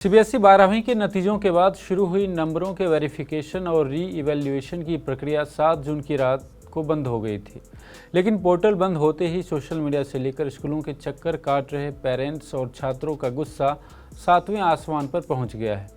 CBSE 12वीं के नतीजों के बाद शुरू हुई नंबरों के वेरिफिकेशन और री इवैल्यूएशन की प्रक्रिया 7 जून की रात को बंद हो गई थी। लेकिन पोर्टल बंद होते ही सोशल मीडिया से लेकर स्कूलों के चक्कर काट रहे पेरेंट्स और छात्रों का गुस्सा 7वें आसमान पर पहुंच गया है।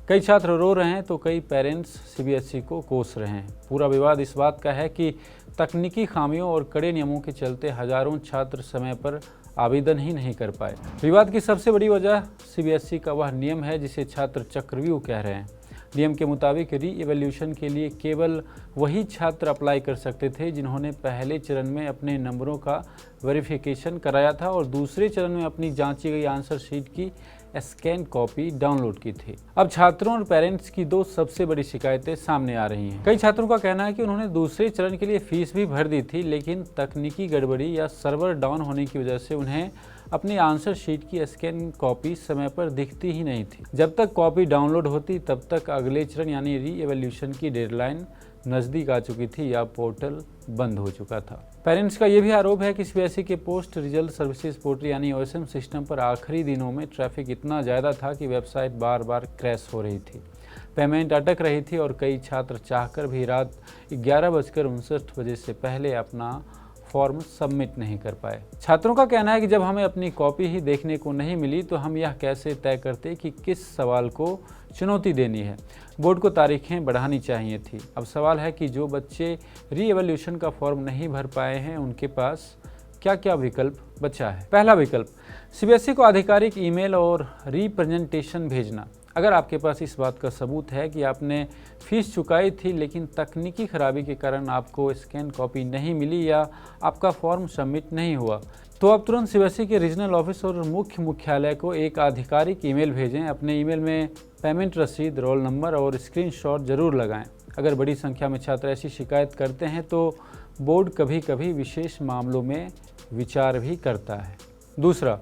कई छात्र रो रहे हैं तो कई पेरेंट्स सीबीएसई को कोस रहे हैं। पूरा विवाद इस बात का है कि तकनीकी खामियों और कड़े नियमों के चलते हजारों छात्र समय पर आवेदन ही नहीं कर पाए। विवाद की सबसे बड़ी वजह सीबीएसई का वह नियम है जिसे छात्र चक्रव्यूह कह रहे हैं। नियम के मुताबिक री इवैल्यूएशन के लिए केवल वही छात्र अप्लाई कर सकते थे जिन्होंने पहले चरण में अपने नंबरों का वेरिफिकेशन कराया था और दूसरे चरण में अपनी जांची गई आंसर शीट की स्कैन कॉपी डाउनलोड की थी। अब छात्रों और पेरेंट्स की दो सबसे बड़ी शिकायतें सामने आ रही हैं। कई छात्रों का कहना है कि उन्होंने दूसरे चरण के लिए फीस भी भर दी थी, लेकिन तकनीकी गड़बड़ी या सर्वर डाउन होने की वजह से उन्हें अपनी आंसर शीट की स्कैन कॉपी समय पर दिखती ही नहीं थी। जब तक कॉपी डाउनलोड होती तब तक अगले चरण यानी री इवैल्यूएशन की डेडलाइन नज़दीक आ चुकी थी या पोर्टल बंद हो चुका था। पेरेंट्स का यह भी आरोप है कि सीबीएसई के पोस्ट रिजल्ट सर्विसेज पोर्टल यानी ओएसएम सिस्टम पर आखिरी दिनों में ट्रैफिक इतना ज़्यादा था कि वेबसाइट बार बार क्रैश हो रही थी, पेमेंट अटक रही थी और कई छात्र चाहकर भी रात 11:59 से पहले अपना फॉर्म सबमिट नहीं कर पाए। छात्रों का कहना है कि जब हमें अपनी कॉपी ही देखने को नहीं मिली तो हम यह कैसे तय करते कि किस सवाल को चुनौती देनी है। बोर्ड को तारीखें बढ़ानी चाहिए थी। अब सवाल है कि जो बच्चे री इवैल्यूएशन का फॉर्म नहीं भर पाए हैं उनके पास क्या क्या विकल्प बचा है। पहला विकल्प, सीबीएसई को आधिकारिक ईमेल और रिप्रेजेंटेशन भेजना। अगर आपके पास इस बात का सबूत है कि आपने फीस चुकाई थी लेकिन तकनीकी खराबी के कारण आपको स्कैन कॉपी नहीं मिली या आपका फॉर्म सबमिट नहीं हुआ, तो आप तुरंत सीबीएसई के रीजनल ऑफिस और मुख्यालय को एक आधिकारिक ईमेल भेजें। अपने ईमेल में पेमेंट रसीद, रोल नंबर और स्क्रीनशॉट जरूर लगाएं। अगर बड़ी संख्या में छात्र ऐसी शिकायत करते हैं तो बोर्ड कभी कभी विशेष मामलों में विचार भी करता है। दूसरा,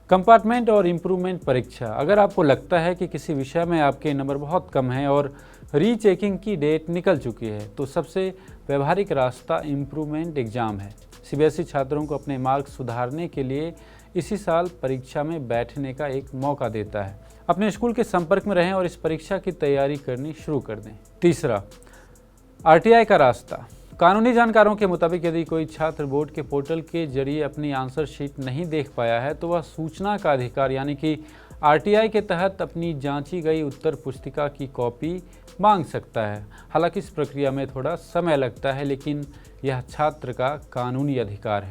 कंपार्टमेंट और इम्प्रूवमेंट परीक्षा। अगर आपको लगता है कि किसी विषय में आपके नंबर बहुत कम हैं और रीचेकिंग की डेट निकल चुकी है तो सबसे व्यवहारिक रास्ता इम्प्रूवमेंट एग्ज़ाम है। सीबीएसई छात्रों को अपने मार्क्स सुधारने के लिए इसी साल परीक्षा में बैठने का एक मौका देता है। अपने स्कूल के संपर्क में रहें और इस परीक्षा की तैयारी करनी शुरू कर दें। तीसरा, आरटीआई का रास्ता। कानूनी जानकारों के मुताबिक यदि कोई छात्र बोर्ड के पोर्टल के जरिए अपनी आंसर शीट नहीं देख पाया है तो वह सूचना का अधिकार यानी कि आरटीआई के तहत अपनी जांची गई उत्तर पुस्तिका की कॉपी मांग सकता है। हालांकि इस प्रक्रिया में थोड़ा समय लगता है, लेकिन यह छात्र का कानूनी अधिकार है।